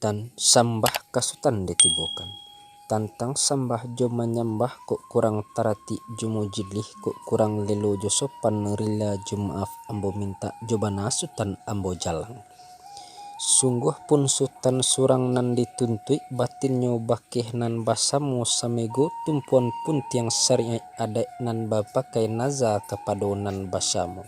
Sutan sambah kasutan ditibokan. Tantang sambah jo menyembah kok kurang tarati jo mujidlih kok kurang lelo jo sopan rila jo maaf ambo minta jo bana sutan ambo jalang. Sungguh pun sutan surang nan dituntui batinnya bakeh nan basamu samego tumpuan pun tiang sari adek nan bapakai naza kapado nan basamu.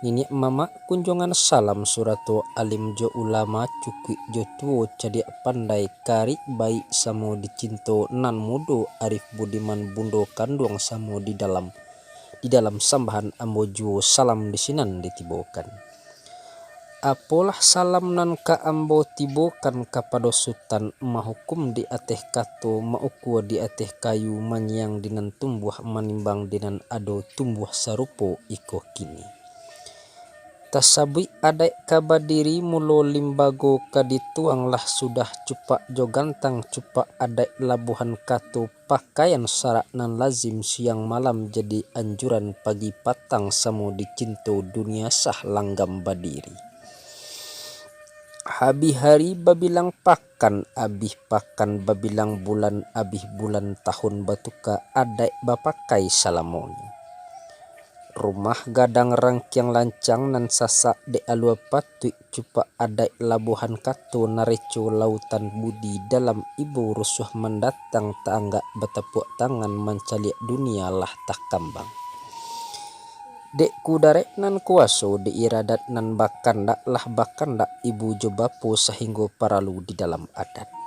Nini mama kunjungan salam surato alim jo ulama cukui jo tuo cadia pandai kari baik samo dicinto nan mudo arif budiman bundo kandung samo di dalam sambahan ambo juo salam disinan ditibokan. Apolah salam nan ka ambo tibokan kapado sutan mahukum di ateh kato maukua di ateh kayu manyang dinan tumbuh manimbang dinan ado tumbuh sarupo iko kini. Tasabui adai kabadiri mulo limbago kadituang lah sudah cupak jo gantang cupak adai labuhan kato pakaian sarak nan lazim siang malam jadi anjuran pagi patang samo dicinto dunia sah langgam badiri. Habi hari babilang pakan abih pakan babilang bulan abih bulan tahun batuka adai bapakai salamoni. Rumah gadang rangkiang lancang nan sasak de alua patui cupa adai labuhan kato nareco lautan budi dalam ibu rusuh mendatang taanggak betepuk tangan mencaliak dunia lah tak kambang. Dek kudarek nan kuaso de iradat nan bakandak lah bakandak ibu jobapo sehingga paralu di dalam adat.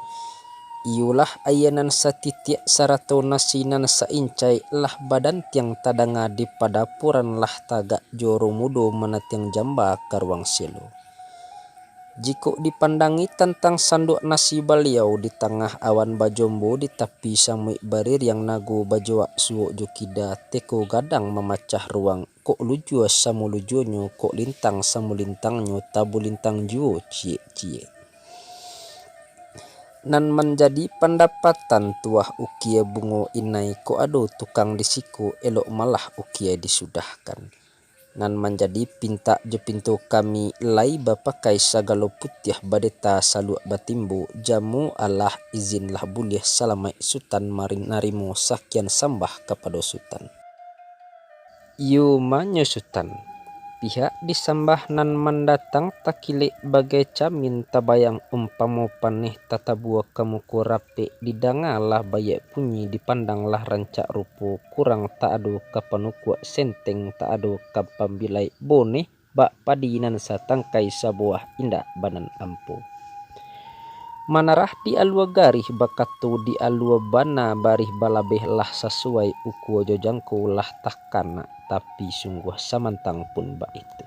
Iulah ayanan satitiak sarato nasinan saincai lah badan tiang tadanga di padapuran lah tagak joro mudo menatiang jamba karuang selo. Jiko dipandangi tentang sanduk nasi baliau di tengah awan bajombo di tepi samui barir yang nago bajoak suok jokida teko gadang memacah ruang kok lujua samu lujuonyo kok lintang samu lintangnya tabu lintang juo cie-cie. Nan menjadi pendapatan tuah ukia bungo inai ko ado tukang disiku elok malah ukia disudahkan. Nan menjadi pinta je pintu kami lai bapakai sagalo putiah badeta saluk batimbu jamu Allah izinlah bulih salamai sutan marin narimo sakian sambah kepada sutan. Yu manyo sutan. Pihak disambah nan mendatang takilik bagai camin tabayang umpamo paneh tatabua kamu kurape didangalah bayak bunyi dipandanglah rancak rupo kurang tak ado kapanukua senteng tak ado kapambilai boneh bak padinan satangkai sabuah indak banan ampo. Manarah di alua garih bakato di alua bana barih balabeh lah sesuai ukuo jojangko lah takana tapi sungguh samantang pun bak itu.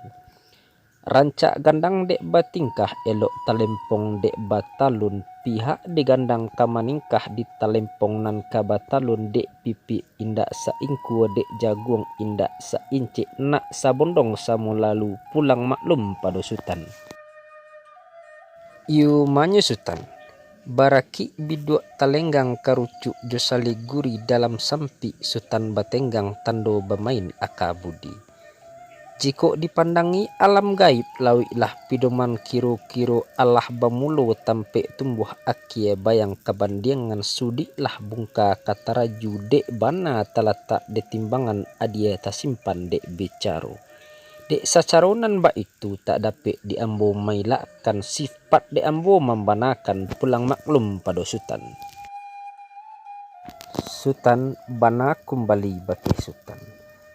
Rancak gandang dek batingkah elok talempong dek batalun pihak digandang kamaningkah di talempong nan kabatalun dek pipi indak saingkuo dek jagung indak saincik nak sabondong samu lalu pulang maklum pada sutan. Yu manyu sutan. Baraki biduk talenggang karucuk josali guri dalam sampi sutan batenggang tando bermain akabudi. Jiko dipandangi alam gaib lawilah pidoman kiro-kiro Allah bamulo tampe tumbuh akie bayang kebandiangan sudiklah bungka kataraju dek bana talatak detimbangan adia tasimpan dek becaro. Dek sacaronan bak itu tak dapat diambo mailakkan sifat diambo membanakan pulang maklum pada sutan. Sutan bana kembali bagi sutan.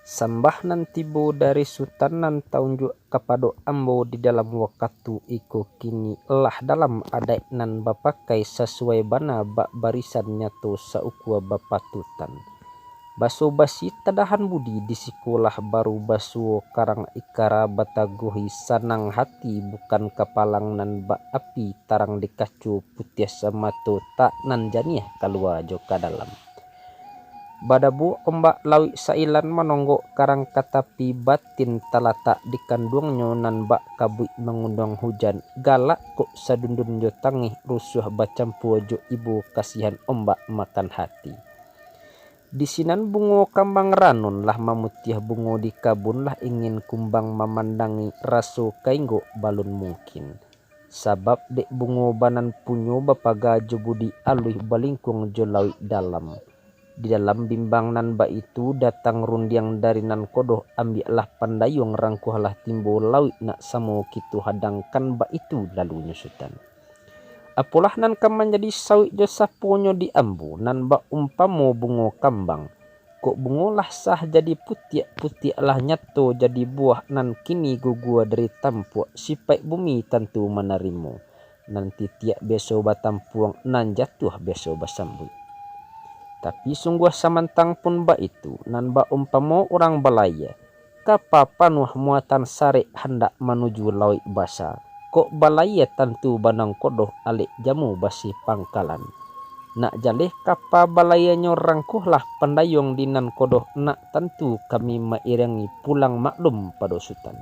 Sambah nan tibo dari sutan nan taunjuk kapado ambo di dalam wakatu iko kini lah dalam adai nan bapakai sesuai bana bak barisan nyato saukua bapatutan. Baso basi tadahan budi di sekolah baru baso karang ikara batagohi sanang hati bukan kapalang nan bak api tarang dikacu putih samato tak nan janiah kalua joka dalam. Badabu ombak lawi sailan menonggok karang katapi batin talatak di kandungnya nan bak kabui mengundang hujan galak kok sadundun jo tangih rusuh bacampu jo ibu kasihan ombak makan hati. Di sinan bungo kambang ranun lah mamutiah bungo di kabun lah ingin kumbang memandangi raso kainggo balun mungkin. Sabab dek bungo banan punyo bapaga jo budi aluih balingkung jo lawi dalam. Di dalam bimbang nan ba itu datang rundiang dari nan kodoh ambiaklah pandayung rangkuhlah timbo lawi nak samo kitu hadangkan ba itu lalu nyusutan. Apulah nan kam menjadi sawit jo saponyo di ambu nan ba umpamo bungo kambang. Kok bungolah sah jadi putiak lah nyato jadi buah nan kini gugua dari tampuak sipai bumi tentu menarimu. Nanti tiak beso batampuang nan jatuh beso basambut. Tapi sungguh samantang pun ba itu nan ba umpamo orang balaya. Kapa panuh muatan sare hendak menuju laut basa. Kok balaya tentu banang kodoh alik jamu basi pangkalan. Nak jaleh kapa balaya rangkuhlah pandayung dinan kodoh nak tentu kami mairangi pulang maklum pada sultan.